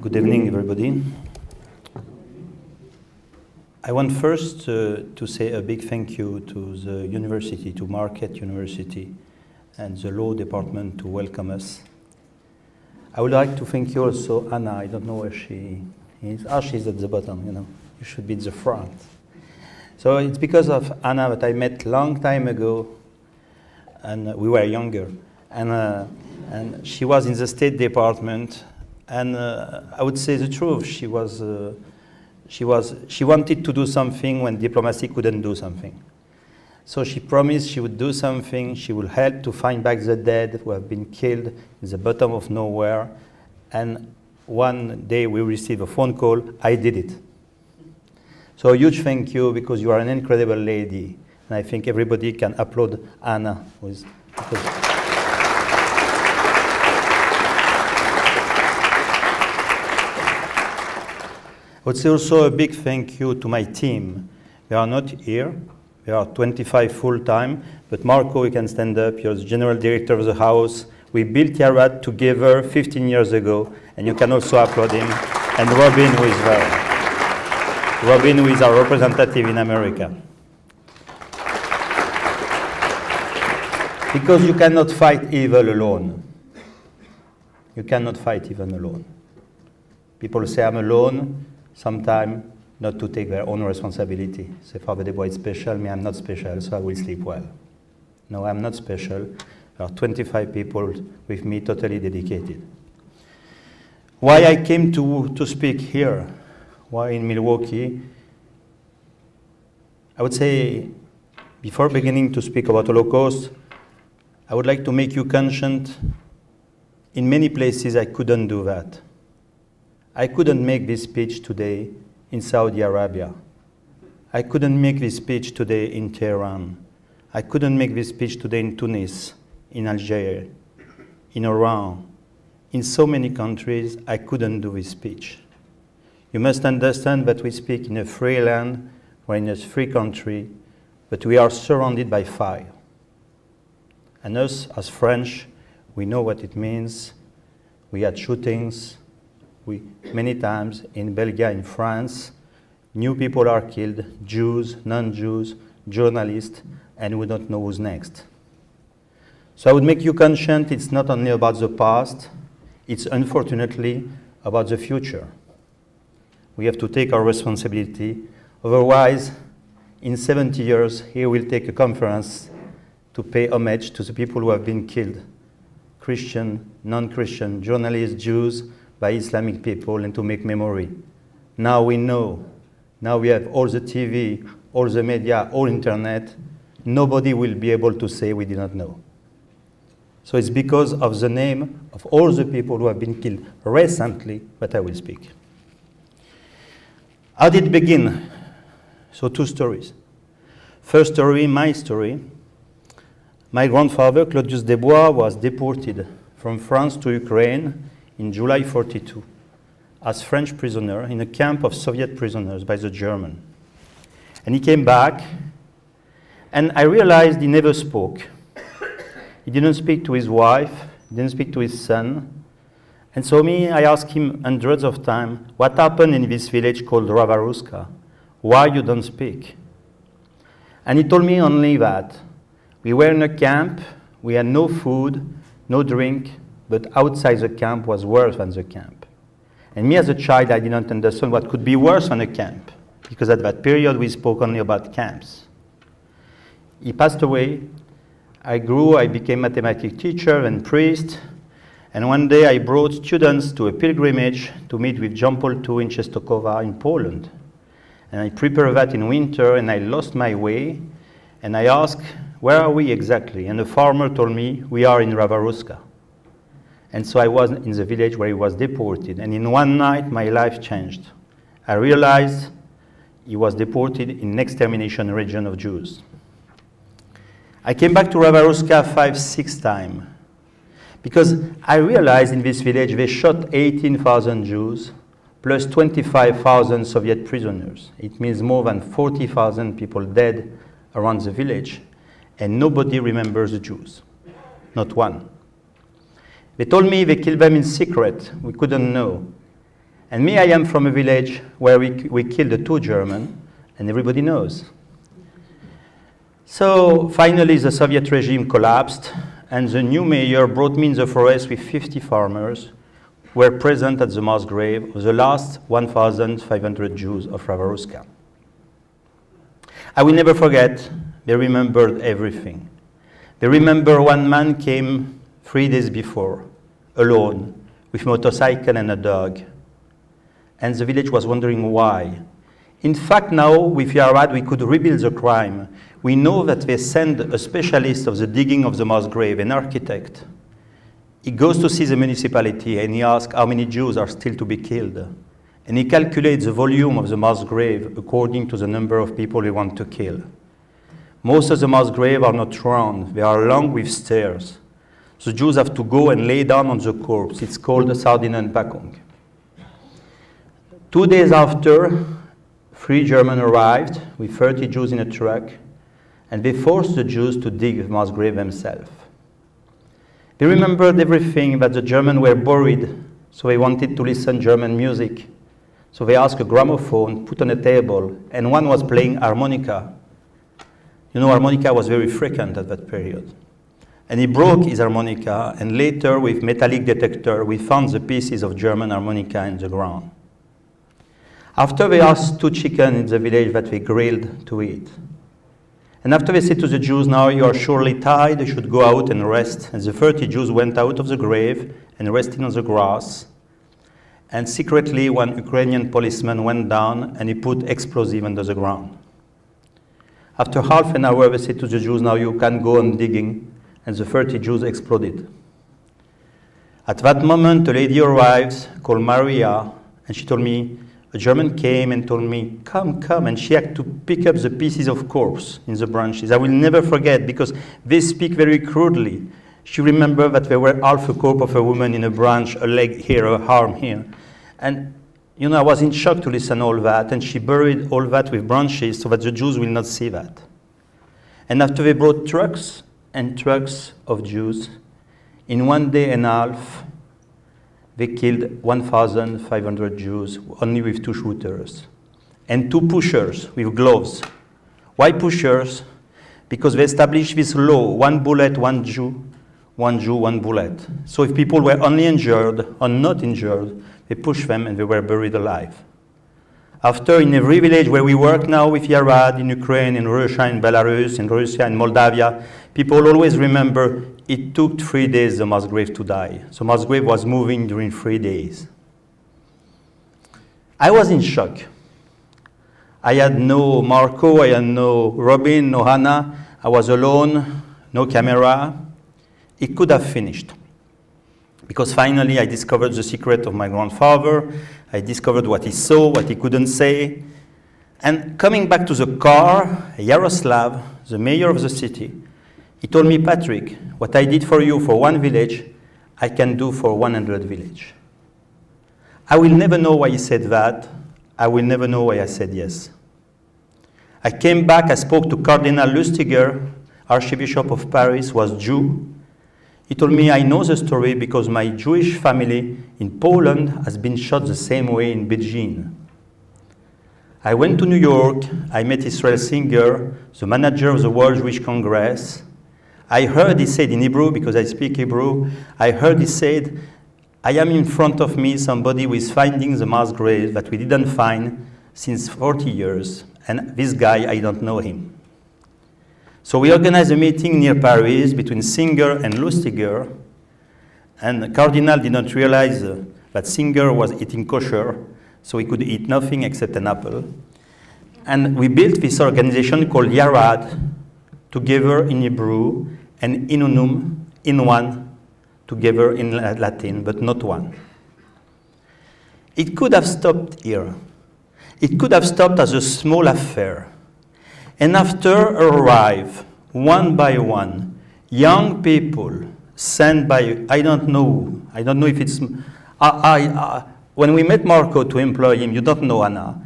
Good evening, everybody. I want first to say a big thank you to the university, to Marquette University, and the law department to welcome us. I would like to thank you also, Anna. I don't know where she is. Ah, she's at the bottom, you know. You should be at the front. So it's because of Anna that I met long time ago, and we were younger. And she was in the State Department, and I would say the truth. She wanted to do something when diplomacy couldn't do something. So she promised she would do something. She would help to find back the dead who have been killed in the bottom of nowhere. And one day we received a phone call. I did it. So a huge thank you, because you are an incredible lady. And I think everybody can applaud Anna. I would say also a big thank you to my team. They are not here. There are 25 full-time, but Marco, you can stand up. You're the general director of the house. We built Yarad together 15 years ago, and you can also applaud him. And Robin, who is there. Robin, who is our representative in America. Because you cannot fight evil alone. You cannot fight evil alone. People say, I'm alone. Sometimes not to take their own responsibility. Say, Father Debois is special, me, I'm not special, so I will sleep well. No, I'm not special. There are 25 people with me totally dedicated. Why I came to speak here? Why in Milwaukee? I would say, before beginning to speak about Holocaust, I would like to make you conscious. In many places I couldn't do that. I couldn't make this speech today in Saudi Arabia. I couldn't make this speech today in Tehran. I couldn't make this speech today in Tunis, in Algeria, in Iran. In so many countries, I couldn't do this speech. You must understand that we speak in a free land, we're in a free country, but we are surrounded by fire. And us, as French, we know what it means. We had shootings. Many times in Belgium, in France, new people are killed, Jews, non-Jews, journalists, and we don't know who's next. So I would make you conscious it's not only about the past, it's unfortunately about the future. We have to take our responsibility. Otherwise, in 70 years, here we'll take a conference to pay homage to the people who have been killed, Christian, non-Christian, journalists, Jews, by Islamic people, and to make memory. Now we know. Now we have all the TV, all the media, all internet. Nobody will be able to say we did not know. So it's because of the name of all the people who have been killed recently that I will speak. How did it begin? So two stories. First story, my story. My grandfather, Claudius Desbois, was deported from France to Ukraine in July 42, as French prisoner in a camp of Soviet prisoners by the German. And he came back, and I realized he never spoke. He didn't speak to his wife, he didn't speak to his son. And so I asked him hundreds of times, what happened in this village called Ravaruska? Why you don't speak? And he told me only that we were in a camp, we had no food, no drink, but outside the camp was worse than the camp. And me as a child, I didn't understand what could be worse than a camp, because at that period we spoke only about camps. He passed away. I grew, I became mathematics teacher and priest, and one day I brought students to a pilgrimage to meet with Jean Paul II in Częstochowa in Poland. And I prepared that in winter, and I lost my way, and I asked, where are we exactly? And the farmer told me, we are in Ravaruska. And so I was in the village where he was deported. And in one night, my life changed. I realized he was deported in an extermination region of Jews. I came back to Ravaruska 5-6 times. Because I realized in this village they shot 18,000 Jews plus 25,000 Soviet prisoners. It means more than 40,000 people dead around the village. And nobody remembers the Jews. Not one. They told me they killed them in secret. We couldn't know. And me, I am from a village where we killed the 2 Germans, and everybody knows. So finally, the Soviet regime collapsed, and the new mayor brought me in the forest with 50 farmers who were present at the mass grave of the last 1,500 Jews of Ravaruzka. I will never forget, they remembered everything. They remember one man came 3 days before, alone, with a motorcycle and a dog. And the village was wondering why. In fact, now, with Yarad, we could rebuild the crime. We know that they send a specialist of the digging of the mass grave, an architect. He goes to see the municipality and he asks how many Jews are still to be killed. And he calculates the volume of the mass grave according to the number of people he wants to kill. Most of the mass graves are not round, they are long with stairs. The Jews have to go and lay down on the corpse. It's called Sardinenpackung. 2 days after, 3 Germans arrived with 30 Jews in a truck, and they forced the Jews to dig the mass grave themselves. They remembered everything, that the Germans were buried, so they wanted to listen German music. So they asked a gramophone, put on a table, and one was playing harmonica. You know, harmonica was very frequent at that period. And he broke his harmonica, and later, with metallic detector, we found the pieces of German harmonica in the ground. After they asked 2 chickens in the village that they grilled to eat. And after they said to the Jews, now you are surely tired, you should go out and rest. And the 30 Jews went out of the grave and rested on the grass. And secretly, one Ukrainian policeman went down and he put explosive under the ground. After half an hour, they said to the Jews, now you can go on digging. And the 30 Jews exploded. At that moment, a lady arrives called Maria, and she told me, a German came and told me, come, come, and she had to pick up the pieces of corpse in the branches. I will never forget, because they speak very crudely. She remembered that there were half a corpse of a woman in a branch, a leg here, a arm here. And, you know, I was in shock to listen all that, and she buried all that with branches so that the Jews will not see that. And after they brought trucks and trucks of Jews, in 1 day and a half, they killed 1,500 Jews, only with 2 shooters. And 2 pushers with gloves. Why pushers? Because they established this law, 1 bullet, 1 Jew, 1 Jew, 1 bullet. So if people were only injured or not injured, they pushed them and they were buried alive. After, in every village where we work now with Yarad, in Ukraine, in Russia, in Belarus, in Russia, in Moldavia, people always remember it took 3 days the mass grave to die. So mass grave was moving during 3 days. I was in shock. I had no Marco, I had no Robin, no Hannah. I was alone, no camera. It could have finished. Because finally I discovered the secret of my grandfather. I discovered what he saw, what he couldn't say. And coming back to the car, Yaroslav, the mayor of the city, he told me, Patrick, what I did for you for 1 village, I can do for 100 villages. I will never know why he said that. I will never know why I said yes. I came back, I spoke to Cardinal Lustiger, Archbishop of Paris, was Jew. He told me, I know the story because my Jewish family in Poland has been shot the same way in Beijing. I went to New York, I met Israel Singer, the manager of the World Jewish Congress. I heard he said in Hebrew, because I speak Hebrew, I heard he said, I am in front of me somebody who is finding the mass grave that we didn't find since 40 years, and this guy, I don't know him. So we organized a meeting near Paris between Singer and Lustiger, and the Cardinal did not realize that Singer was eating kosher, so he could eat nothing except an apple. And we built this organization called Yarad, together in Hebrew, and in unum, in one, together in Latin, but not one. It could have stopped here. It could have stopped as a small affair. And after arrive, one by one, young people sent by, I don't know if it's, when we met Marco to employ him, you don't know Anna,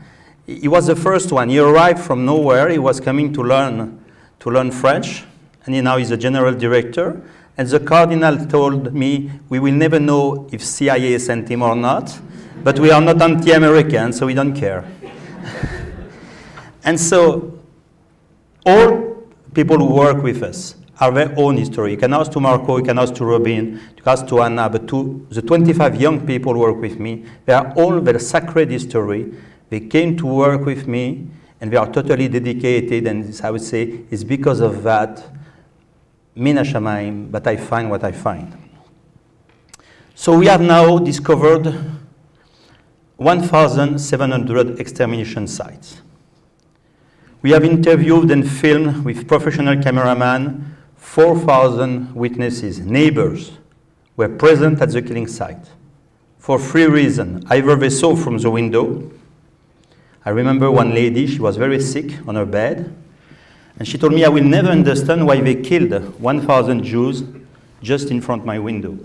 he was the first one. He arrived from nowhere, he was coming to learn French, and now he's a general director. And the cardinal told me, we will never know if CIA sent him or not, But we are not anti-American, so we don't care. And so all people who work with us have their own history. You can ask to Marco, you can ask to Robin, you can ask to Anna, but to the 25 young people who work with me, they are all their sacred history. They came to work with me, and they are totally dedicated, and I would say it's because of that, Mina Shamayim, that I find what I find. So we have now discovered 1,700 extermination sites. We have interviewed and filmed with professional cameramen 4,000 witnesses, neighbors, were present at the killing site for 3 reasons. Either they saw from the window. I remember one lady, she was very sick on her bed, and she told me, I will never understand why they killed 1,000 Jews just in front of my window.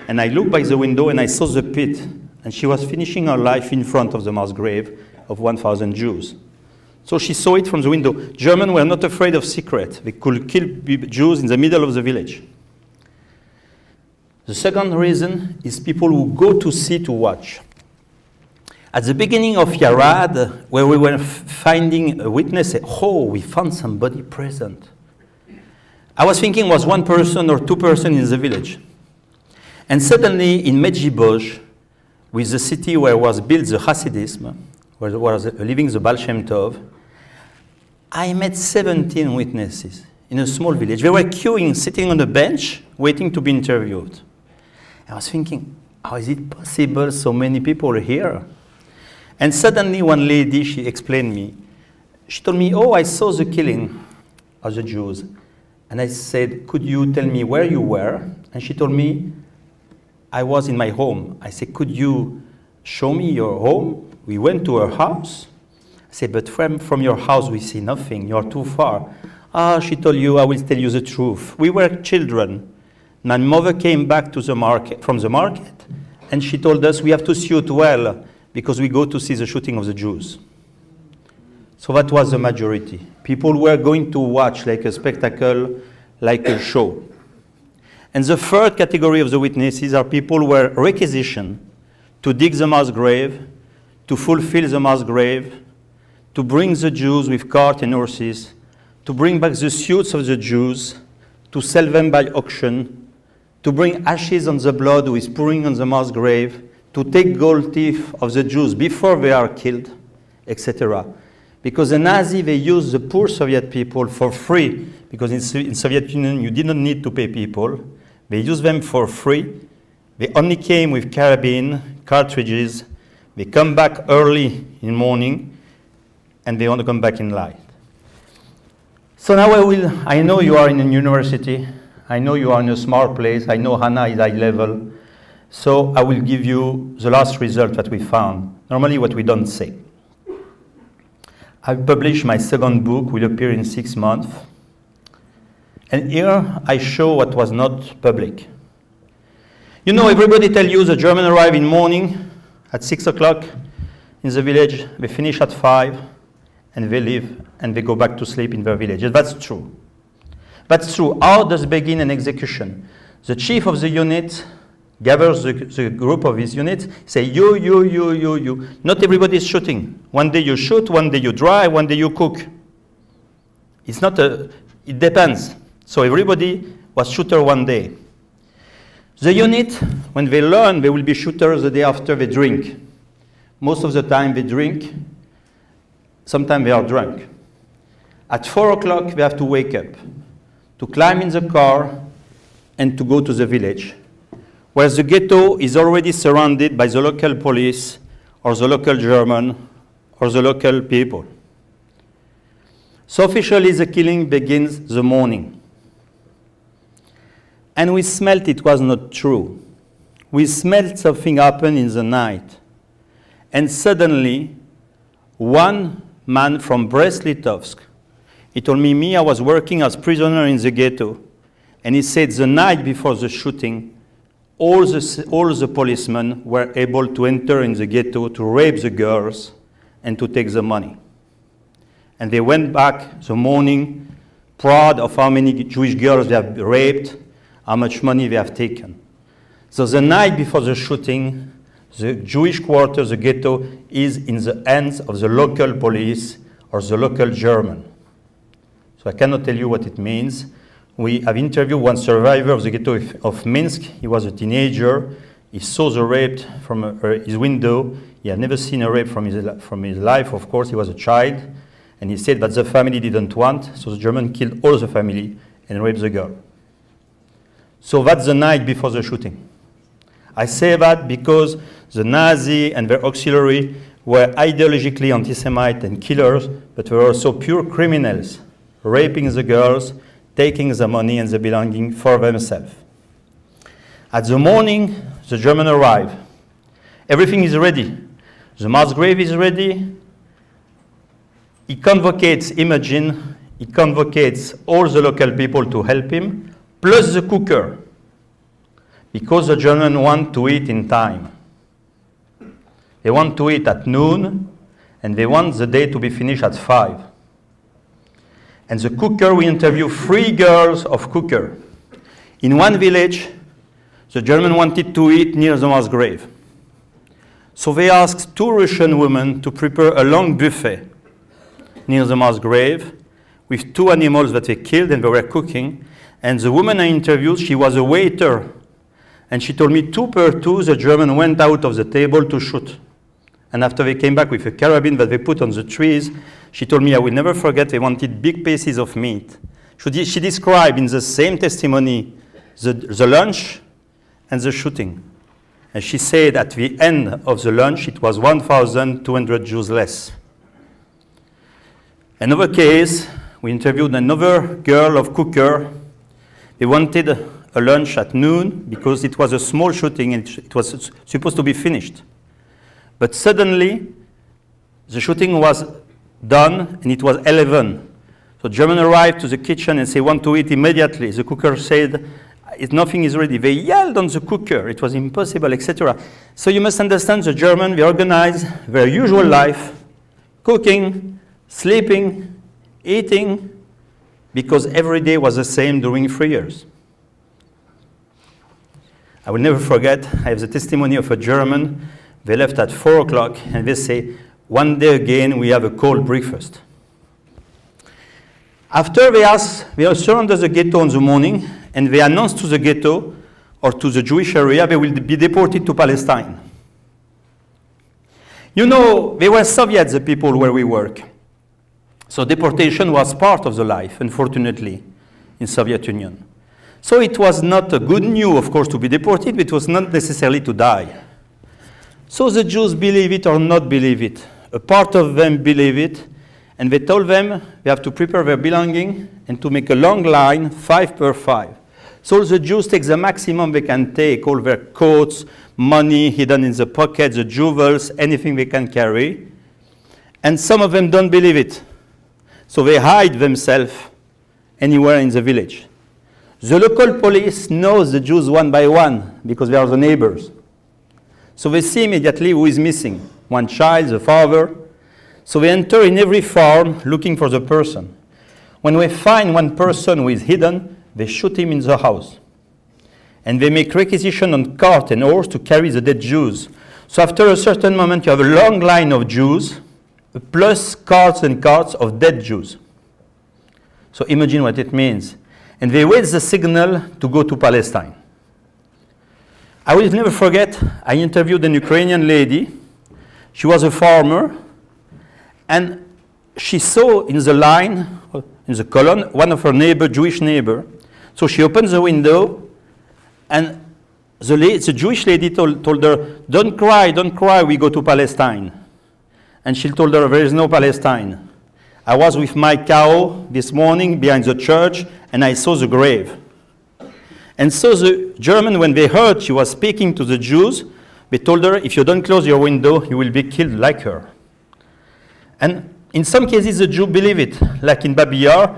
And I looked by the window and I saw the pit, and she was finishing her life in front of the mass grave of 1,000 Jews. So she saw it from the window. Germans were not afraid of secret. They could kill Jews in the middle of the village. The second reason is people who go to see to watch. At the beginning of Yarad, where we were finding a witness, oh, we found somebody present. I was thinking it was 1 person or 2 persons in the village. And suddenly in Medjugorje, with the city where was built the Hasidism, where was living the Baal Shem Tov, I met 17 witnesses in a small village. They were queuing, sitting on a bench, waiting to be interviewed. I was thinking, how is it possible so many people are here? And suddenly one lady, she explained me. She told me, oh, I saw the killing of the Jews. And I said, could you tell me where you were? And she told me, I was in my home. I said, could you show me your home? We went to her house. I said, but from your house we see nothing. You're too far. Ah, she told you, I will tell you the truth. We were children. My mother came back to the market, from the market, and she told us we have to shoot well because we go to see the shooting of the Jews. So that was the majority. People were going to watch like a spectacle, like a show. And the third category of the witnesses are people who were requisitioned to dig the mass grave, to fulfill the mass grave, to bring the Jews with cart and horses, to bring back the suits of the Jews, to sell them by auction, to bring ashes on the blood who is pouring on the mass grave, to take gold teeth of the Jews before they are killed, etc. Because the Nazis, they used the poor Soviet people for free, because in Soviet Union you didn't need to pay people. They used them for free. They only came with carabine, cartridges. They come back early in the morning, and they want to come back in light. So now I know you are in a university. I know you are in a smart place. I know Hannah is high level. So I will give you the last result that we found. Normally what we don't say. I've published my second book, will appear in 6 months. And here I show what was not public. You know, everybody tell you the German arrive in morning at 6 o'clock in the village, they finish at 5, and they leave, and they go back to sleep in their village. That's true. That's true. How does begin an execution? The chief of the unit gathers the group of his units, say, you. Not everybody is shooting. One day you shoot, one day you dry, one day you cook. It's not it depends. So everybody was shooter one day. The unit, when they learn, they will be shooters the day after they drink. Most of the time they drink. Sometimes they are drunk. At 4 o'clock, they have to wake up, to climb in the car, and to go to the village, where the ghetto is already surrounded by the local police, or the local German, or the local people. So officially, the killing begins the morning. And we smelt it was not true. We smelled something happen in the night. And suddenly, one man from Brest-Litovsk, he told me, I was working as prisoner in the ghetto. And he said the night before the shooting, all the policemen were able to enter in the ghetto to rape the girls and to take the money. And they went back the morning proud of how many Jewish girls they have raped, how much money they have taken. So the night before the shooting, The Jewish quarter, the ghetto, is in the hands of the local police or the local German. So I cannot tell you what it means. We have interviewed one survivor of the ghetto of Minsk. He was a teenager. He saw the rape from his window. He had never seen a rape from his life, of course. He was a child. And he said that the family didn't want, so the German killed all the family and raped the girl. So that's the night before the shooting. I say that because the Nazi and their auxiliary were ideologically anti-Semite and killers, but were also pure criminals, raping the girls, taking the money and the belonging for themselves. At the morning, the Germans arrive. Everything is ready. The mass grave is ready. He convocates Imogen. He convocates all the local people to help him, plus the cooker, because the Germans want to eat in time. They want to eat at noon, and they want the day to be finished at 5. And the cooker, we interview 3 girls of cooker. In one village, the Germans wanted to eat near the mass grave. So they asked 2 Russian women to prepare a long buffet near the mass grave with 2 animals that they killed and they were cooking. And the woman I interviewed, she was a waiter. And she told me 2 per 2, the German went out of the table to shoot. And after they came back with a carabine that they put on the trees, she told me, I will never forget, they wanted big pieces of meat. She described in the same testimony the lunch and the shooting. And she said at the end of the lunch, it was 1,200 Jews less. Another case, we interviewed another girl of cooker. They wanted a lunch at noon because it was a small shooting and it was supposed to be finished. But suddenly, the shooting was done and it was 11. So Germans arrived to the kitchen and said, want to eat immediately. The cooker said, nothing is ready. They yelled on the cooker. It was impossible, etc. So you must understand the Germans, they organized their usual life, cooking, sleeping, eating, because every day was the same during 3 years. I will never forget, I have the testimony of a German. They left at 4 o'clock and they say, one day again we have a cold breakfast. After they surrounded the ghetto in the morning and they announced to the ghetto or to the Jewish area they will be deported to Palestine. You know, they were Soviets, the people where we work. So deportation was part of the life, unfortunately, in Soviet Union. So it was not a good news, of course, to be deported, but it was not necessarily to die. So the Jews believe it or not believe it. A part of them believe it, and they told them they have to prepare their belonging and to make a long line, 5 per 5. So the Jews take the maximum they can take, all their coats, money hidden in the pockets, the jewels, anything they can carry. And some of them don't believe it. So they hide themselves anywhere in the village. The local police knows the Jews one by one because they are the neighbors. So they see immediately who is missing. One child, the father. So they enter in every farm looking for the person. When they find one person who is hidden, they shoot him in the house. And they make requisition on cart and horse to carry the dead Jews. So after a certain moment, you have a long line of Jews, plus carts and carts of dead Jews. So imagine what it means. And they wait the signal to go to Palestine. I will never forget, I interviewed an Ukrainian lady. She was a farmer, and she saw in the line, in the column, one of her neighbor, Jewish neighbor. So she opened the window, and the Jewish lady told her, don't cry, we go to Palestine. And she told her, there is no Palestine. I was with my cow this morning behind the church, and I saw the grave. And so the Germans, when they heard she was speaking to the Jews, they told her, if you don't close your window, you will be killed like her. And in some cases, the Jews believe it. Like in Babi Yar,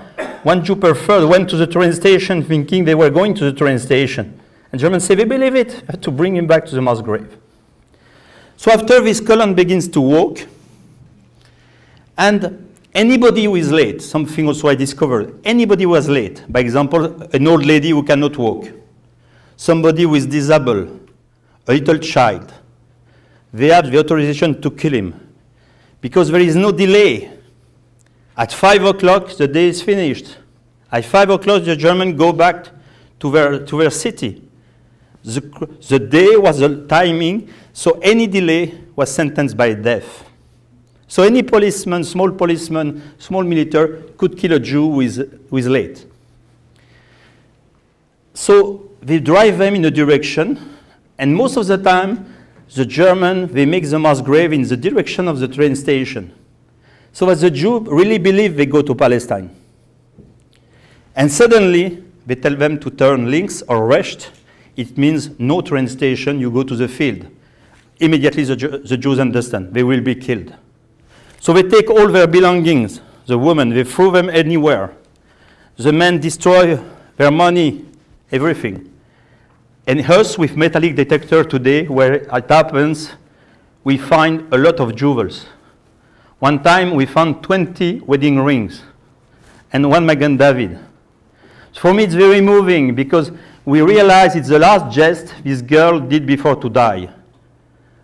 one Jew per third went to the train station thinking they were going to the train station. And Germans say, they believe it. You have to bring him back to the mass grave. So after this column begins to walk, and anybody who is late, something also I discovered, anybody who was late, by example, an old lady who cannot walk, somebody who is disabled, a little child, they have the authorization to kill him. Because there is no delay. At 5 o'clock, the day is finished. At 5 o'clock, the Germans go back to their city. The day was the timing, so any delay was sentenced by death. So any policeman, small military, could kill a Jew who is late. So they drive them in a direction, and most of the time, the Germans, they make the mass grave in the direction of the train station. So that the Jews really believe they go to Palestine. And suddenly, they tell them to turn links or rechts. It means no train station, you go to the field. Immediately, the Jews understand, they will be killed. So they take all their belongings, the women, they throw them anywhere. The men destroy their money, everything. And us, with metallic detector today, where it happens, we find a lot of jewels. One time, we found 20 wedding rings and 1 Magen David. So for me, it's very moving because we realize it's the last jest this girl did before to die.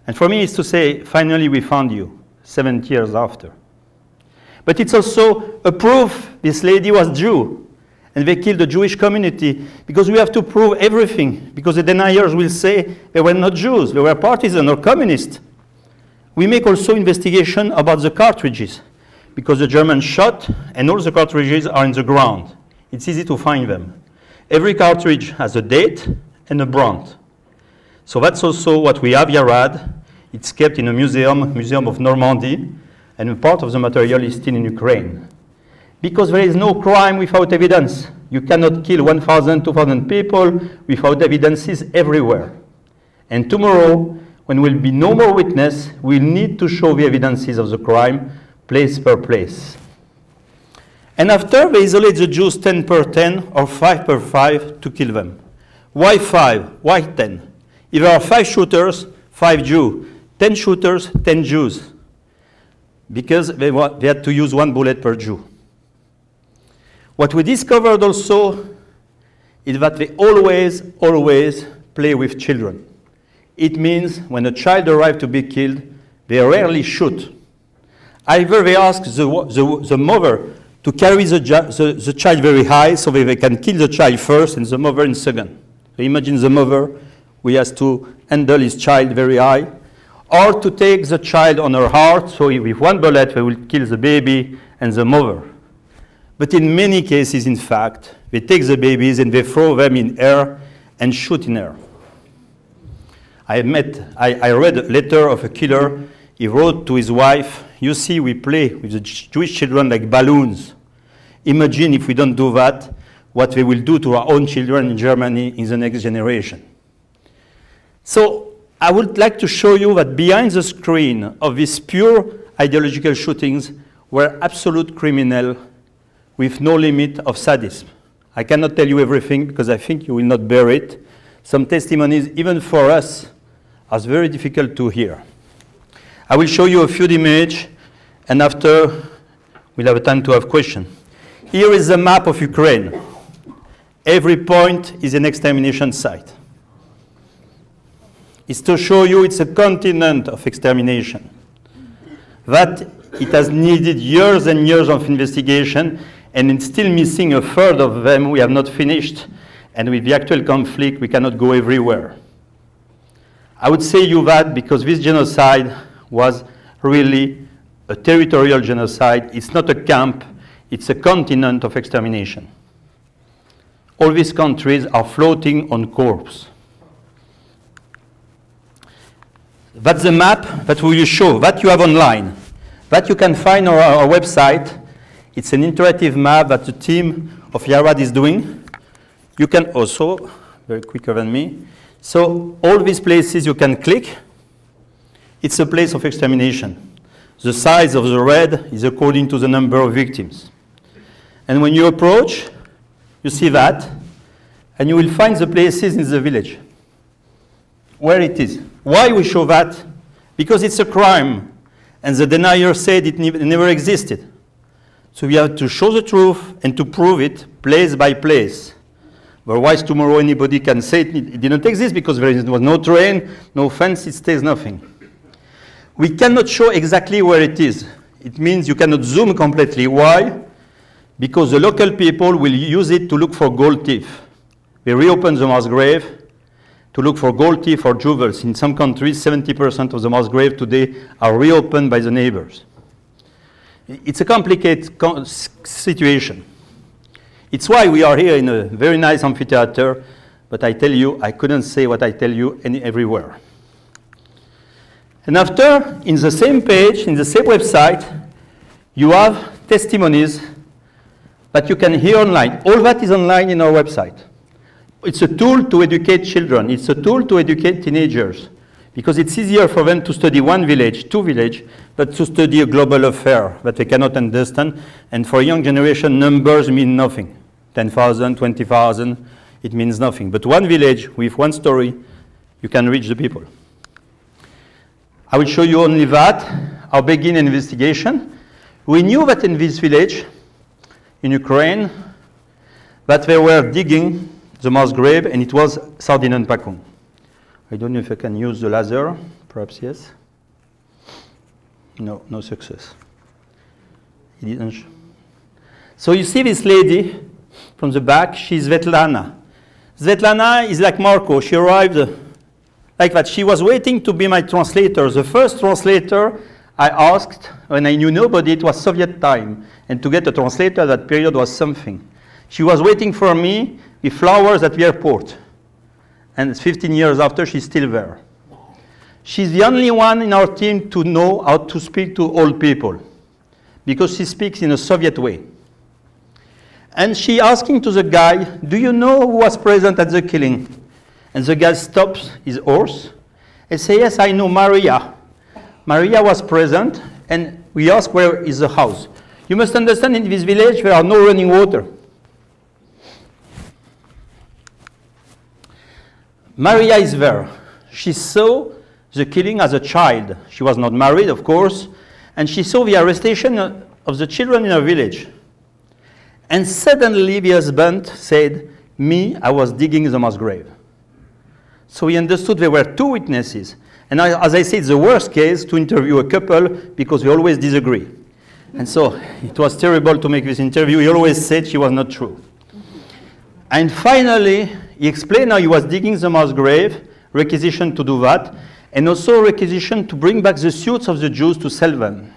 And for me, it's to say, finally, we found you, 70 years after. But it's also a proof this lady was Jew, and they killed the Jewish community, because we have to prove everything, because the deniers will say they were not Jews, they were partisans or communists. We make also investigation about the cartridges, because the Germans shot, and all the cartridges are in the ground. It's easy to find them. Every cartridge has a date and a brand. So that's also what we have Yarad. It's kept in a museum of Normandy, and a part of the material is still in Ukraine. Because there is no crime without evidence. You cannot kill 1,000, 2,000 people without evidences everywhere. And tomorrow, when there will be no more witness, we'll need to show the evidences of the crime, place per place. And after, they isolate the Jews 10 per 10 or 5 per 5 to kill them. Why 5? Why 10? If there are 5 shooters, 5 Jews. 10 shooters, 10 Jews. Because they had to use 1 bullet per Jew. What we discovered also is that they always play with children. It means when a child arrives to be killed, they rarely shoot. Either they ask the mother to carry the child very high so that they can kill the child first and the mother in second. So imagine the mother who has to handle his child very high, or to take the child on her heart, so with 1 bullet they will kill the baby and the mother. But in many cases, in fact, they take the babies and they throw them in air and shoot in air. I read a letter of a killer. He wrote to his wife, "You see, we play with the Jewish children like balloons. Imagine if we don't do that, what they will do to our own children in Germany in the next generation." So I would like to show you that behind the screen of these pure ideological shootings were absolute criminals with no limit of sadism. I cannot tell you everything because I think you will not bear it. Some testimonies, even for us, are very difficult to hear. I will show you a few images, and after we'll have time to have questions. Here is a map of Ukraine. Every point is an extermination site. It's to show you it's a continent of extermination. That it has needed years and years of investigation, and it's still missing a third of them we have not finished. And with the actual conflict, we cannot go everywhere. I would say you that because this genocide was really a territorial genocide. It's not a camp, it's a continent of extermination. All these countries are floating on corpses. That's the map that we will show, that you have online, that you can find on our website. It's an interactive map that the team of Yarad is doing. You can also, very quicker than me, so all these places you can click. It's a place of extermination. The size of the red is according to the number of victims. And when you approach, you see that, and you will find the places in the village where it is. Why we show that? Because it's a crime, and the denier said it never existed. So we have to show the truth and to prove it place by place. Otherwise, tomorrow anybody can say it didn't exist because there was no train, no fence, it stays nothing. We cannot show exactly where it is. It means you cannot zoom completely. Why? Because the local people will use it to look for gold teeth. They reopen the mass grave to look for gold teeth or jewels. In some countries, 70% of the mass graves today are reopened by the neighbors. It's a complicated situation. It's why we are here in a very nice amphitheater, but I tell you, I couldn't say what I tell you everywhere. And after, in the same page, in the same website, you have testimonies that you can hear online. All that is online in our website. It's a tool to educate children. It's a tool to educate teenagers, because it's easier for them to study one village, two villages, but to study a global affair that they cannot understand. And for a young generation, numbers mean nothing. 10,000, 20,000, it means nothing. But one village with one story, you can reach the people. I will show you only that. I'll begin an investigation. We knew that in this village, in Ukraine, that they were digging the mass grave, and it was Sardinen Pacung. I don't know if I can use the laser. Perhaps yes. No, no success. It didn't. So you see this lady from the back. She's Svetlana. Svetlana is like Marco. She arrived like that. She was waiting to be my translator. The first translator I asked, when I knew nobody, it was Soviet time. And to get a translator at that period was something. She was waiting for me with flowers at the airport. And 15 years after, she's still there. She's the only one in our team to know how to speak to old people, because she speaks in a Soviet way. And she asking to the guy, do you know who was present at the killing? And the guy stops his horse and says, yes, I know Maria. Maria was present, and we ask where is the house. You must understand, in this village, there are no running water. Maria is there. She saw the killing as a child. She was not married, of course, and she saw the arrestation of the children in her village. And suddenly the husband said, me, I was digging the mass grave. So he understood there were two witnesses. And as I said, the worst case to interview a couple, because we always disagree. And so it was terrible to make this interview. He always said she was not true. And finally, he explained how he was digging the mass grave, requisition to do that, and also requisition to bring back the suits of the Jews to sell them.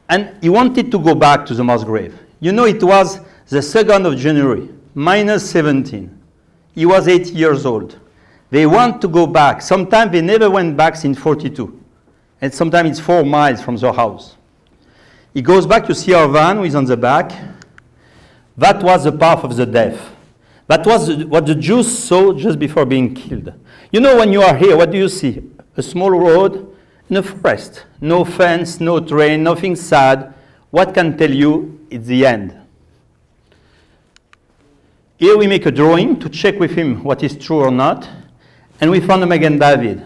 And he wanted to go back to the mass grave. You know, it was the 2nd of January, minus 17. He was 8 years old. They want to go back. Sometimes they never went back since 42. And sometimes it's 4 miles from their house. He goes back, you see our van, who is on the back. That was the path of the death. That was what the Jews saw just before being killed. You know, when you are here, what do you see? A small road in a forest. No fence, no train, nothing sad. What can tell you it's the end? Here we make a drawing to check with him what is true or not. And we found a Magen David,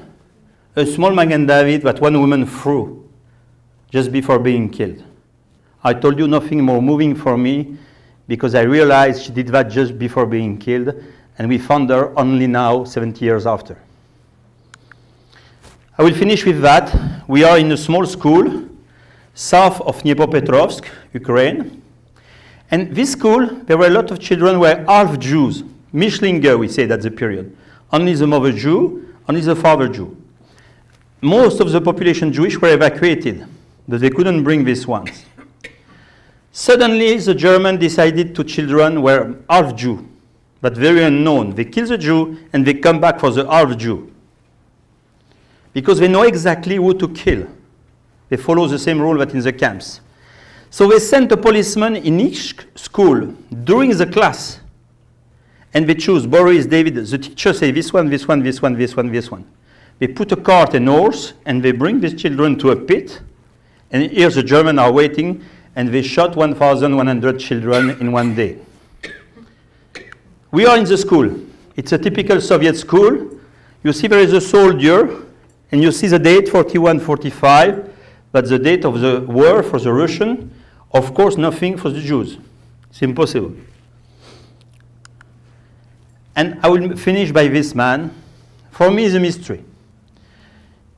a small Magen David that one woman threw just before being killed. I told you nothing more moving for me, because I realized she did that just before being killed, and we found her only now, 70 years after. I will finish with that. We are in a small school south of Dnipropetrovsk, Ukraine. And this school, there were a lot of children who were half Jews. Mishlinger, we said at the period. Only the mother Jew, only the father Jew. Most of the population Jewish were evacuated, but they couldn't bring these ones. Suddenly, the Germans decided to children were half Jew, but very unknown. They kill the Jew, and they come back for the half Jew. Because they know exactly who to kill. They follow the same rule that in the camps. So they sent a policeman in each school during the class. And they choose Boris, David. The teacher say this one, this one, this one, this one, this one. They put a cart and horse, and they bring these children to a pit. And here the Germans are waiting, and they shot 1,100 children in one day. We are in the school. It's a typical Soviet school. You see there is a soldier, and you see the date 41-45. That's the date of the war for the Russian. Of course, nothing for the Jews. It's impossible. And I will finish by this man. For me, it's a mystery.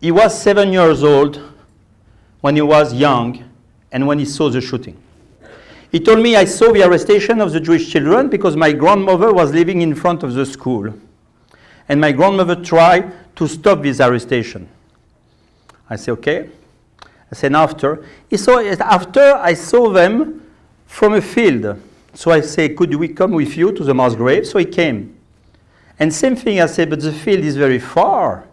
He was 7 years old when he was young and when he saw the shooting. He told me, I saw the arrestation of the Jewish children because my grandmother was living in front of the school. And my grandmother tried to stop this arrestation. I said, okay. I said, after. After I saw them from a field. So I said, could we come with you to the mass grave? So he came. And same thing, I said, but the field is very far.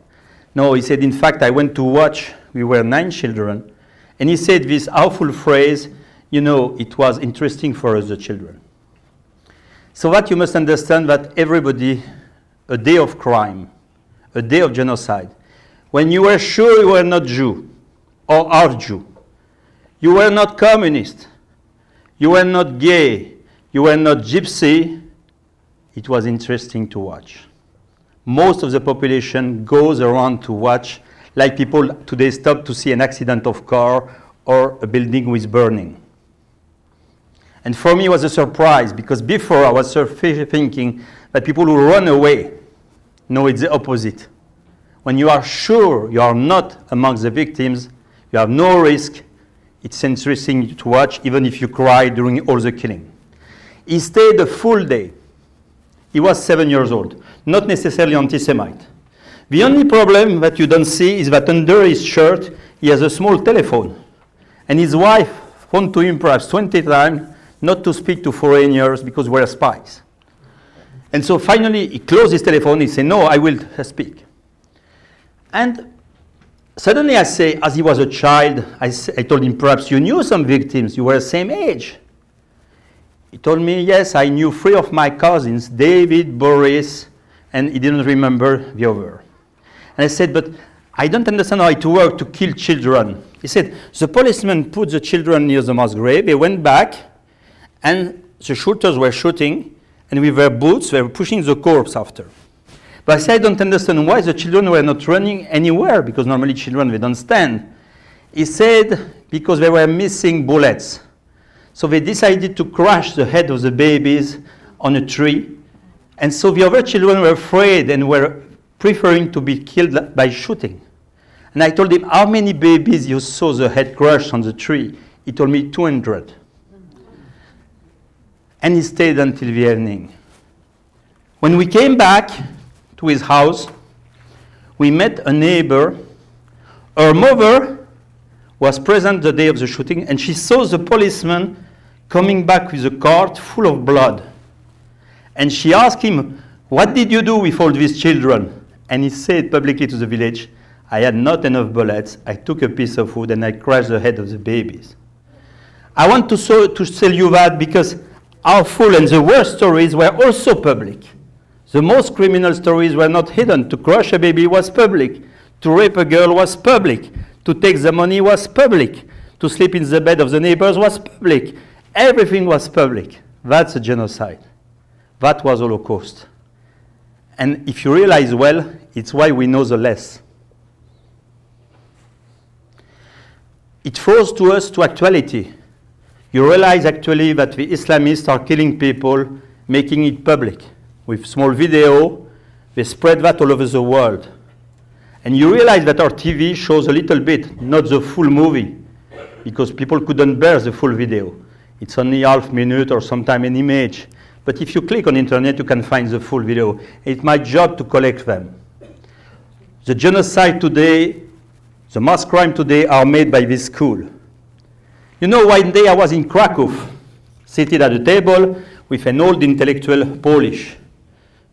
No, he said, in fact, I went to watch. We were 9 children. And he said this awful phrase, you know, it was interesting for us, the children. So what you must understand that everybody, a day of crime, a day of genocide, when you were sure you were not Jew or half Jew, you were not communist, you were not gay, you were not gypsy, it was interesting to watch. Most of the population goes around to watch, like people today stop to see an accident of car or a building with burning. And for me it was a surprise, because before I was thinking that people who run away. No, it's the opposite. When you are sure you are not amongst the victims, you have no risk, it's interesting to watch, even if you cry during all the killing. He stayed a full day. He was 7 years old, not necessarily anti-Semite. The only problem that you don't see is that under his shirt, he has a small telephone. And his wife phoned to him perhaps 20 times not to speak to foreigners because we're spies. And so finally, he closed his telephone. He said, no, I will speak. And suddenly I say, as he was a child, I told him, perhaps you knew some victims. You were the same age. He told me, yes, I knew 3 of my cousins, David, Boris, and he didn't remember the other. And I said, but I don't understand how it worked to kill children. He said, the policemen put the children near the mass grave. They went back, and the shooters were shooting, and with their boots, they were pushing the corpse after. But I said, I don't understand why the children were not running anywhere, because normally children, they don't stand. He said, because they were missing bullets. So they decided to crash the head of the babies on a tree. And so the other children were afraid and were preferring to be killed by shooting. And I told him, how many babies you saw the head crushed on the tree? He told me 200. And he stayed until the evening. When we came back to his house, we met a neighbor. Her mother was present the day of the shooting, and she saw the policeman coming back with a cart full of blood. And she asked him, what did you do with all these children? And he said publicly to the village, I had not enough bullets. I took a piece of wood and I crushed the head of the babies. I want to tell you that because our full and the worst stories were also public. The most criminal stories were not hidden. To crush a baby was public. To rape a girl was public. To take the money was public. To sleep in the bed of the neighbors was public. Everything was public. That's a genocide. That was Holocaust. And if you realize well, it's why we know the less. It throws to us to actuality. You realize actually that the Islamists are killing people, making it public. With small video, they spread that all over the world. And you realize that our TV shows a little bit, not the full movie, because people couldn't bear the full video. It's only half minute or sometime an image. But if you click on the internet, you can find the full video. It's my job to collect them. The genocide today, the mass crime today are made by this school. You know, one day I was in Krakow, seated at a table with an old intellectual Polish,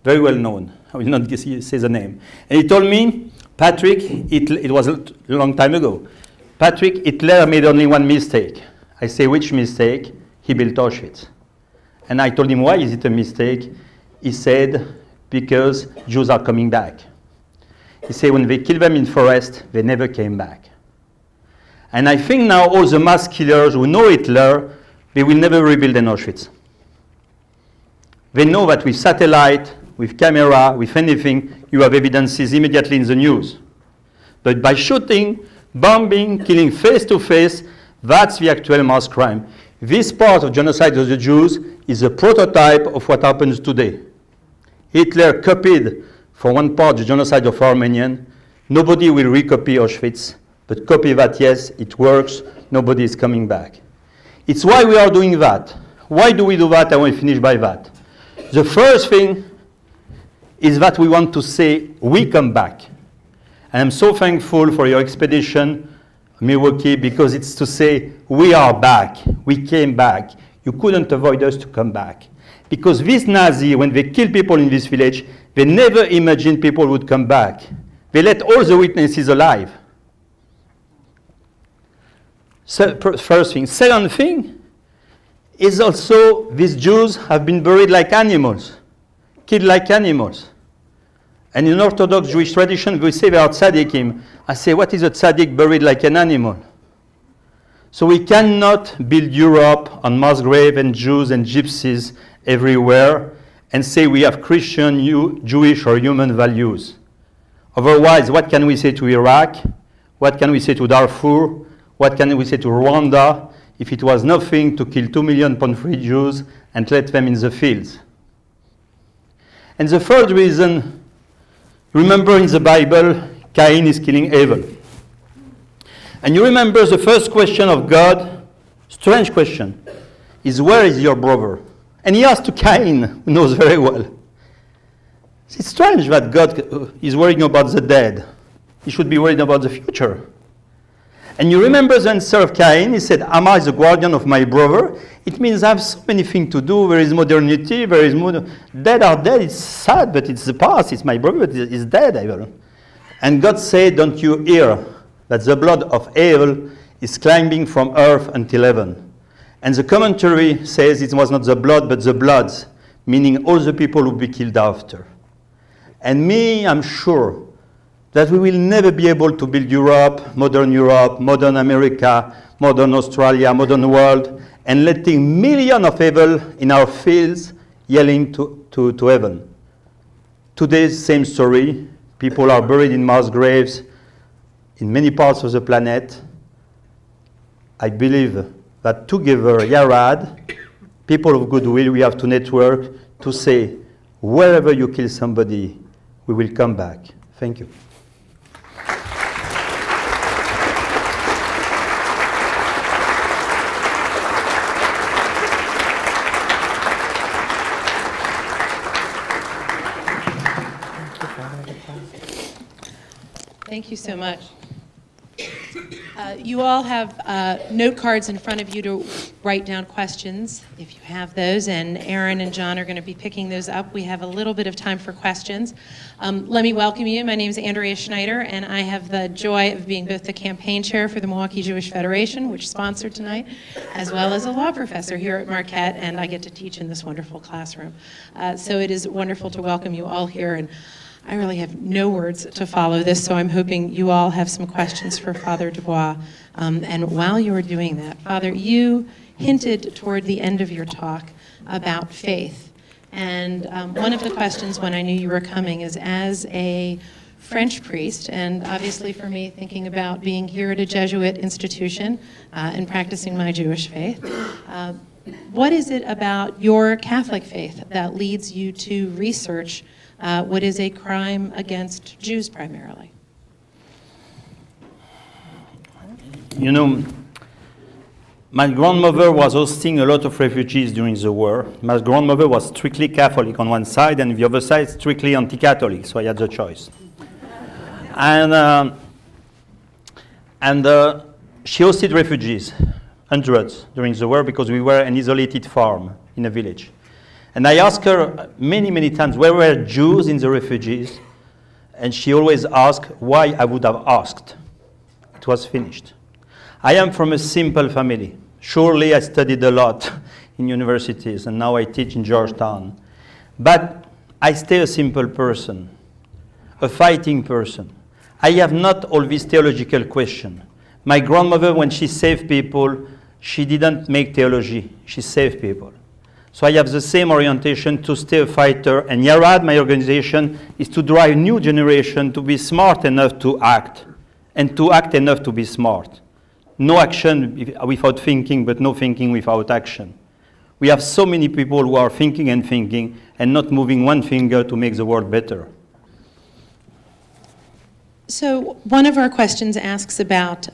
very well known. I will not say the name. And he told me, Patrick, it was a long time ago, Patrick, Hitler made only one mistake. I say, which mistake? He built Auschwitz. And I told him, why is it a mistake? He said, because Jews are coming back. He said, when they kill them in forest, they never came back. And I think now all the mass killers who know Hitler, they will never rebuild an Auschwitz. They know that with satellite, with camera, with anything, you have evidences immediately in the news. But by shooting, bombing, killing face to face, that's the actual mass crime. This part of genocide of the Jews is a prototype of what happens today. Hitler copied, for one part, the genocide of Armenians. Nobody will recopy Auschwitz, but copy that, yes, it works, nobody is coming back. It's why we are doing that. Why do we do that? I want to finish by that. The first thing is that we want to say, we come back. And I'm so thankful for your expedition, Milwaukee, because it's to say, we are back, we came back. You couldn't avoid us to come back. Because these Nazis, when they kill people in this village, they never imagined people would come back. They let all the witnesses alive. So, first thing. Second thing is also these Jews have been buried like animals, killed like animals. And in Orthodox Jewish tradition, we say they are tzaddikim. I say, what is a tzaddik buried like an animal? So we cannot build Europe on mass grave and Jews and gypsies everywhere and say we have Christian, Jewish, or human values. Otherwise, what can we say to Iraq? What can we say to Darfur? What can we say to Rwanda if it was nothing to kill 2 million pound-free Jews and let them in the fields? And the third reason, remember in the Bible, Cain is killing Abel. And you remember the first question of God, strange question, is where is your brother? And he asked to Cain, who knows very well. It's strange that God is worrying about the dead. He should be worried about the future. And you remember the answer of Cain? He said, am I the guardian of my brother? It means I have so many things to do. There is modernity, there is dead are dead. It's sad, but it's the past. It's my brother, but he's dead. And God said, don't you hear that the blood of Abel is climbing from earth until heaven? And the commentary says it was not the blood, but the bloods, meaning all the people who will be killed after. And me, I'm sure that we will never be able to build Europe, modern America, modern Australia, modern world, and letting millions of people in our fields yelling to heaven. Today's same story. People are buried in mass graves in many parts of the planet. I believe that together, Yarad, people of goodwill, we have to network to say, wherever you kill somebody, we will come back. Thank you. Thank you so much. You all have note cards in front of you to write down questions, if you have those, and Aaron and John are going to be picking those up. We have a little bit of time for questions. Let me welcome you. My name is Andrea Schneider, and I have the joy of being both the campaign chair for the Milwaukee Jewish Federation, which sponsored tonight, as well as a law professor here at Marquette, and I get to teach in this wonderful classroom. So it is wonderful to welcome you all here, and I really have no words to follow this, so I'm hoping you all have some questions for Father Dubois. And while you were doing that, Father, you hinted toward the end of your talk about faith. And one of the questions when I knew you were coming is, as a French priest, and obviously for me thinking about being here at a Jesuit institution and practicing my Jewish faith, what is it about your Catholic faith that leads you to research what is a crime against Jews primarily? You know, my grandmother was hosting a lot of refugees during the war. My grandmother was strictly Catholic on one side, and the other side strictly anti-Catholic, so I had the choice. And she hosted refugees, hundreds, during the war, because we were an isolated farm in a village. And I asked her many, many times, where were Jews in the refugees? And she always asked why I would have asked. It was finished. I am from a simple family. Surely I studied a lot in universities, and now I teach in Georgetown. But I stay a simple person, a fighting person. I have not all these theological questions. My grandmother, when she saved people, she didn't make theology. She saved people. So I have the same orientation to stay a fighter. And Yarad, my organization, is to drive a new generation to be smart enough to act, and to act enough to be smart. No action without thinking, but no thinking without action. We have so many people who are thinking and not moving one finger to make the world better. So one of our questions asks about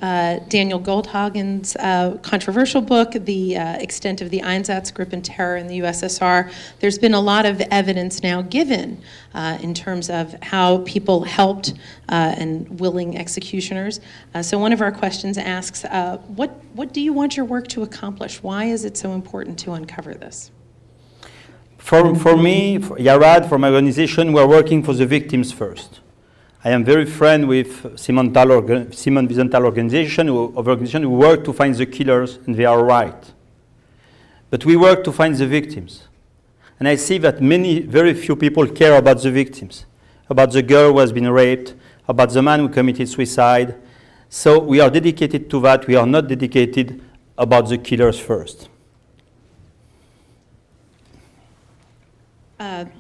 Daniel Goldhagen's controversial book, The Extent of the Einsatzgruppen Terror in the USSR. There's been a lot of evidence now given in terms of how people helped and willing executioners. So one of our questions asks, what do you want your work to accomplish? Why is it so important to uncover this? For me, for Yarad, for my organization, we're working for the victims first. I am very friend with Simon Wiesenthal organization who work to find the killers, and they are right. But we work to find the victims. And I see that very few people care about the victims, about the girl who has been raped, about the man who committed suicide. So we are dedicated to that. We are not dedicated about the killers first.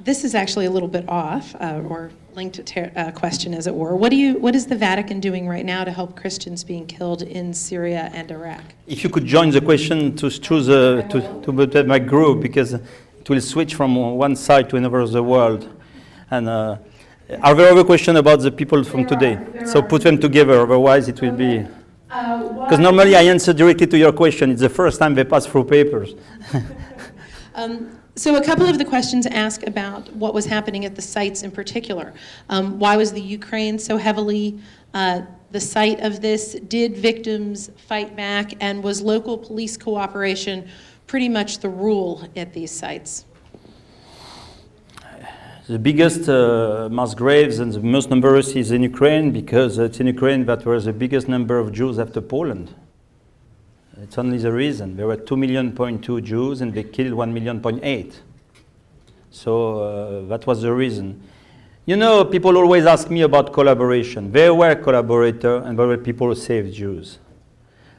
This is actually a little bit off, or linked to a question, as it were. What is the Vatican doing right now to help Christians being killed in Syria and Iraq? If you could join the question to choose to my group, because it will switch from one side to another of the world. And are there other questions about the people from today? So put them together, otherwise it will be... Because normally I answer directly to your question. It's the first time they pass through papers. So a couple of the questions ask about what was happening at the sites in particular. Why was the Ukraine so heavily the site of this? Did victims fight back? And was local police cooperation pretty much the rule at these sites? The biggest mass graves and the most numerous is in Ukraine, because it's in Ukraine that was the biggest number of Jews after Poland. It's only the reason. There were 2.2 million Jews and they killed 1.8 million. So that was the reason. You know, people always ask me about collaboration. There were collaborators and there were people who saved Jews.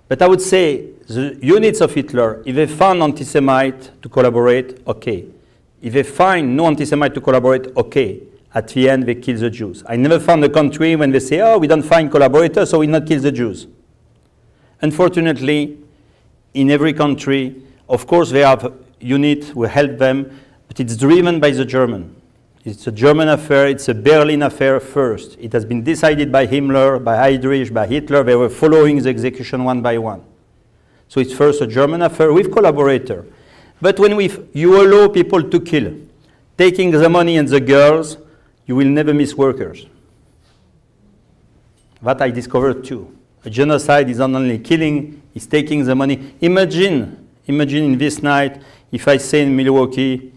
But I would say the units of Hitler, if they found anti-Semite to collaborate, okay. If they find no anti-Semite to collaborate, okay. At the end, they kill the Jews. I never found a country when they say, oh, we don't find collaborators, so we not kill the Jews. Unfortunately, in every country, of course, they have units who help them, but it's driven by the German. It's a German affair. It's a Berlin affair first. It has been decided by Himmler, by Heydrich, by Hitler. They were following the execution one by one. So it's first a German affair with collaborator. But when you allow people to kill, taking the money and the girls, you will never miss workers. That I discovered too. A genocide is not only killing, it's taking the money. Imagine in this night, if I say in Milwaukee,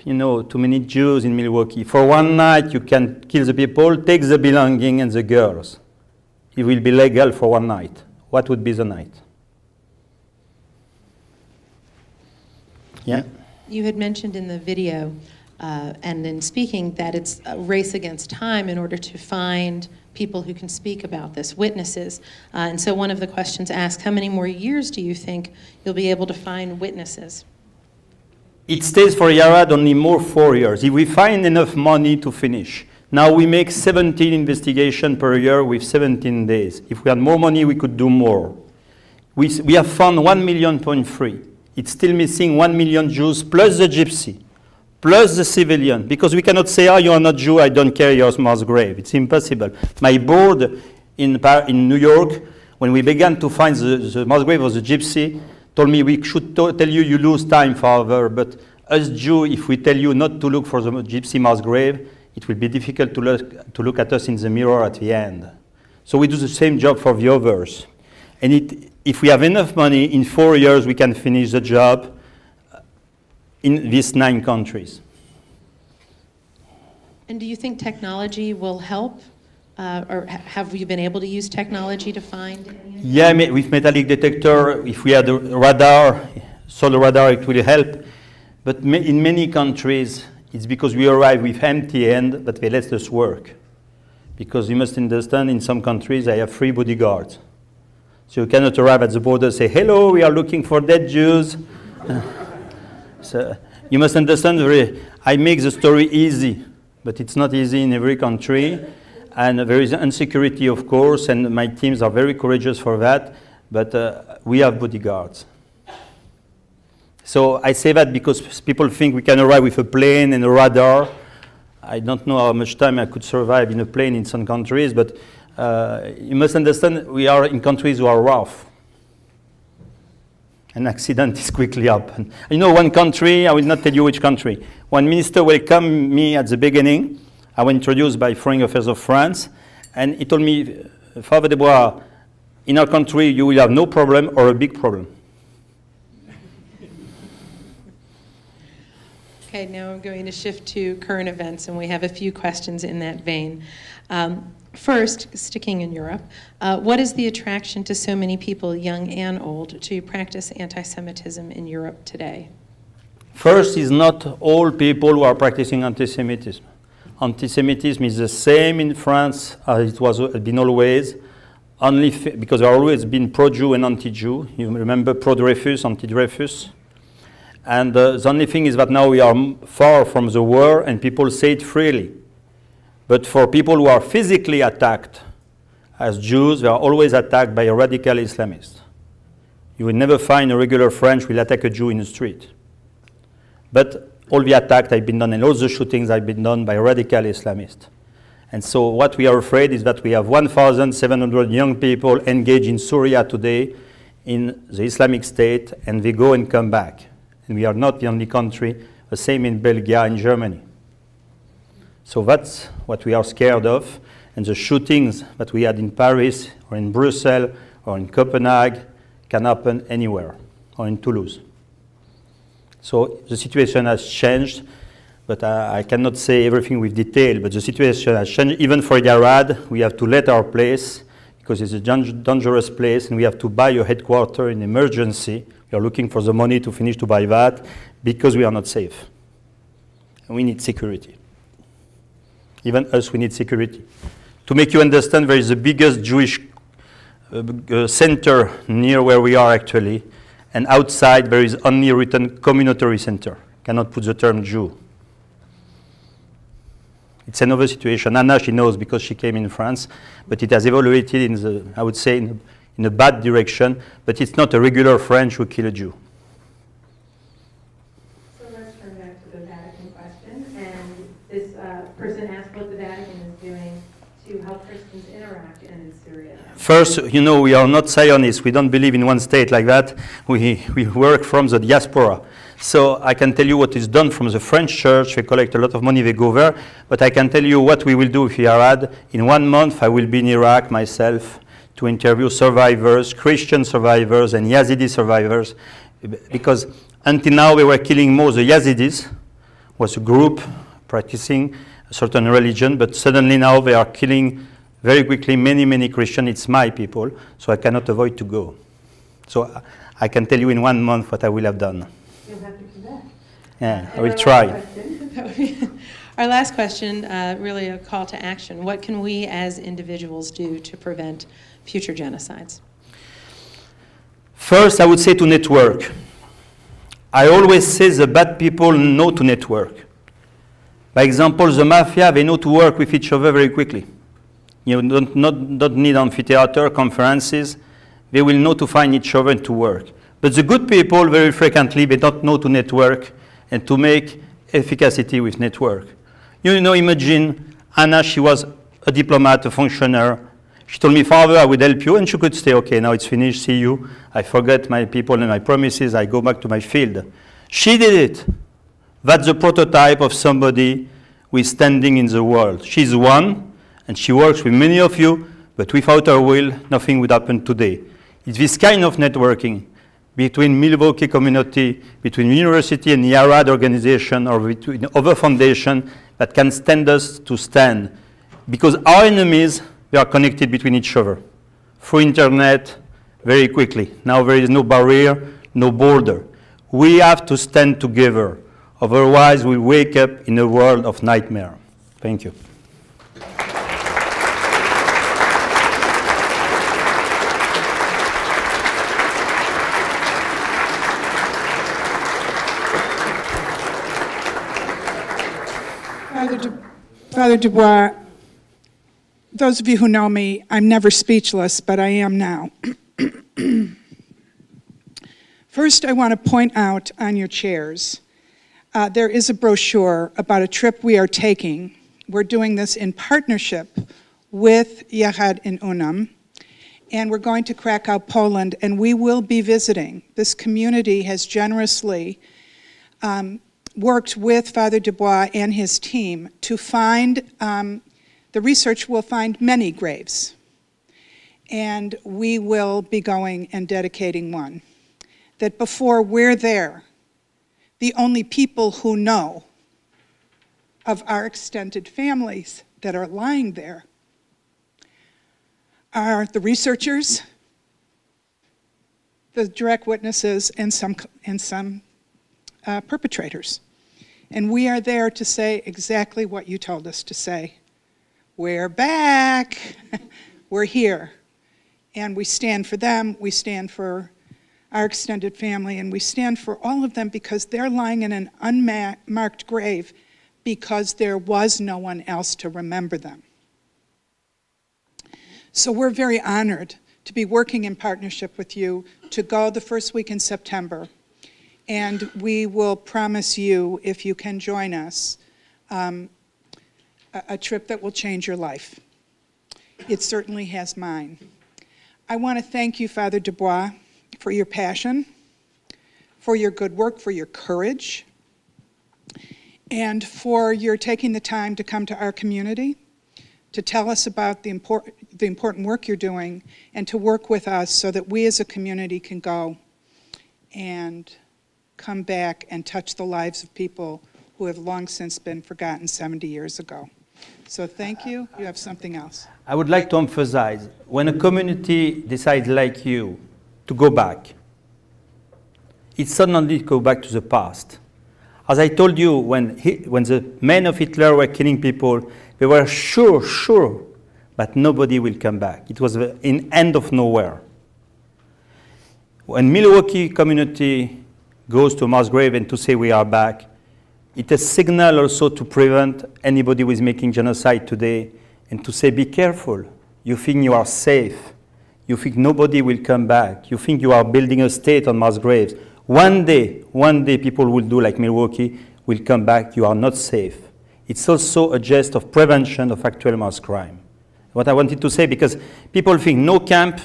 you know, too many Jews in Milwaukee. For one night, you can kill the people, take the belonging and the girls. It will be legal for one night. What would be the night? Yeah? You had mentioned in the video and in speaking that it's a race against time in order to find people who can speak about this, witnesses. And so one of the questions asks, how many more years do you think you'll be able to find witnesses? It stays for Yarad only more 4 years. If we find enough money to finish. Now we make 17 investigations per year with 17 days. If we had more money, we could do more. We have found 1.3 million. It's still missing 1 million Jews, plus the gypsy, plus the civilian, because we cannot say, oh, you are not Jew, I don't care your mass grave. It's impossible. My board in New York, when we began to find the mass grave of the gypsy, told me we should tell you, you lose time, father, but as Jew, if we tell you not to look for the gypsy mass grave, it will be difficult to look at us in the mirror at the end. So we do the same job for the others. And if we have enough money, in 4 years we can finish the job in these 9 countries. And do you think technology will help? Or have you been able to use technology to find? Yeah, with metallic detector, if we had a radar, solar radar, it will help. But in many countries, it's because we arrive with empty hand, but they let us work. Because you must understand, in some countries, I have 3 bodyguards. So you cannot arrive at the border and say, hello, we are looking for dead Jews. So you must understand, I make the story easy, but it's not easy in every country. And there is insecurity, of course, and my teams are very courageous for that, but we have bodyguards. So I say that because people think we can arrive with a plane and a radar. I don't know how much time I could survive in a plane in some countries, but you must understand we are in countries who are rough. An accident is quickly happen. You know, one country, I will not tell you which country. One minister welcomed me at the beginning. I was introduced by Foreign Affairs of France, and he told me, Father Desbois, in our country you will have no problem or a big problem. Okay, now I'm going to shift to current events, and we have a few questions in that vein. First, sticking in Europe, what is the attraction to so many people, young and old, to practice anti-Semitism in Europe today? First is not all people who are practicing anti-Semitism. Anti-Semitism is the same in France as it has been always, only because there have always been pro-Jew and anti-Jew. You remember pro-Dreyfus, anti-Dreyfus? And the only thing is that now we are far from the war and people say it freely. But for people who are physically attacked as Jews, they are always attacked by a radical Islamist. You will never find a regular French will attack a Jew in the street. But all the attacks have been done and all the shootings have been done by radical Islamists. And so what we are afraid is that we have 1,700 young people engaged in Syria today in the Islamic State, and they go and come back. And we are not the only country, the same in Belgium and Germany. So that's what we are scared of. And the shootings that we had in Paris or in Brussels or in Copenhagen can happen anywhere, or in Toulouse. So the situation has changed, but I cannot say everything with detail, but the situation has changed. Even for Yarad, we have to let our place, because it's a dangerous place, and we have to buy a headquarters in emergency. We are looking for the money to finish to buy that, because we are not safe. And we need security. Even us, we need security. To make you understand, there is the biggest Jewish center near where we are actually, and outside there is only written communitary center. Cannot put the term Jew. It's another situation. Anna, she knows because she came in France, but it has evaluated in the, I would say, in a bad direction, but it's not a regular French who kill a Jew. So let's turn back to the Vatican question, and this person asked what the Vatican is doing to help Christians in Iraq and in Syria. First, you know, we are not Zionists. We don't believe in one state like that. We work from the diaspora. So I can tell you what is done from the French church. They collect a lot of money, they go there. But I can tell you what we will do with Yarad. In 1 month, I will be in Iraq myself to interview survivors, Christian survivors and Yazidi survivors. Because until now, we were killing more the Yazidis, was a group practicing a certain religion, but suddenly now they are killing very quickly many, many Christians. It's my people, so I cannot avoid to go. So I can tell you in 1 month what I will have done. You'll have to come back. Yeah, I will try. Our last question, really a call to action. What can we as individuals do to prevent future genocides? First, I would say to network. I always say the bad people know to network. By example, the mafia, they know to work with each other very quickly. You don't need amphitheater, conferences. They will know to find each other and to work. But the good people, very frequently, they don't know to network and to make efficacy with network. You know, imagine Anna, she was a diplomat, a functionary. She told me, Father, I would help you, and she could say, okay, now it's finished, see you. I forget my people and my promises, I go back to my field. She did it. That's the prototype of somebody who is standing in the world. She's one, and she works with many of you, but without her will, nothing would happen today. It's this kind of networking between Milwaukee community, between university and Yarad organization, or between other foundation that can stand us to stand. Because our enemies, they are connected between each other through internet very quickly. Now there is no barrier, no border. We have to stand together. Otherwise, we wake up in a world of nightmare. Thank you. Father Desbois, those of you who know me, I'm never speechless, but I am now. First, I want to point out on your chairs, there is a brochure about a trip we are taking. We're doing this in partnership with Yachad in Unam, and we're going to Krakow, Poland, and we will be visiting. This community has generously worked with Father Dubois and his team to find, the research will find many graves, and we will be going and dedicating one. That before we're there, the only people who know of our extended families that are lying there are the researchers, the direct witnesses, and some perpetrators. And we are there to say exactly what you told us to say. We're back. We're here. And we stand for them. We stand for our extended family. And we stand for all of them because they're lying in an unmarked grave because there was no one else to remember them. So we're very honored to be working in partnership with you to go the first week in September. And we will promise you, if you can join us, a trip that will change your life. It certainly has mine. I want to thank you, Father Dubois, for your passion, for your good work, for your courage, and for your taking the time to come to our community, to tell us about the important work you're doing, and to work with us so that we as a community can go and come back and touch the lives of people who have long since been forgotten 70 years ago. So thank you. You have something else. I would like to emphasize, when a community decides like you to go back, it's not only to go back to the past. As I told you, when the men of Hitler were killing people, they were sure, but nobody will come back. It was the end of nowhere. When Milwaukee community goes to mass grave and to say we are back, it's a signal also to prevent anybody who is making genocide today and to say be careful. You think you are safe. You think nobody will come back. You think you are building a state on mass graves. One day people will do like Milwaukee, will come back. You are not safe. It's also a gest of prevention of actual mass crime. What I wanted to say, because people think no camp,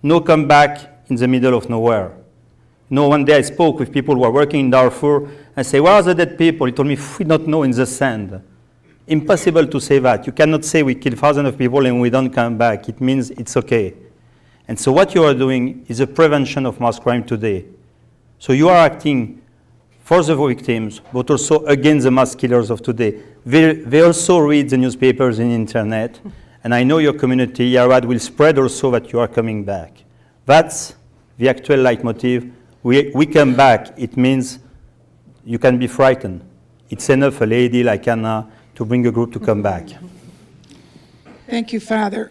no come back in the middle of nowhere. No, one day I spoke with people who are working in Darfur. I say, where are the dead people? He told me, we don't know, in the sand. Impossible to say that. You cannot say we kill thousands of people and we don't come back. It means it's okay. And so what you are doing is a prevention of mass crime today. So you are acting for the victims, but also against the mass killers of today. They also read the newspapers and internet. And I know your community, Yarad, will spread also that you are coming back. That's the actual leitmotiv. We come back. It means you can be frightened. It's enough a lady like Anna to bring a group to come back. Thank you, Father.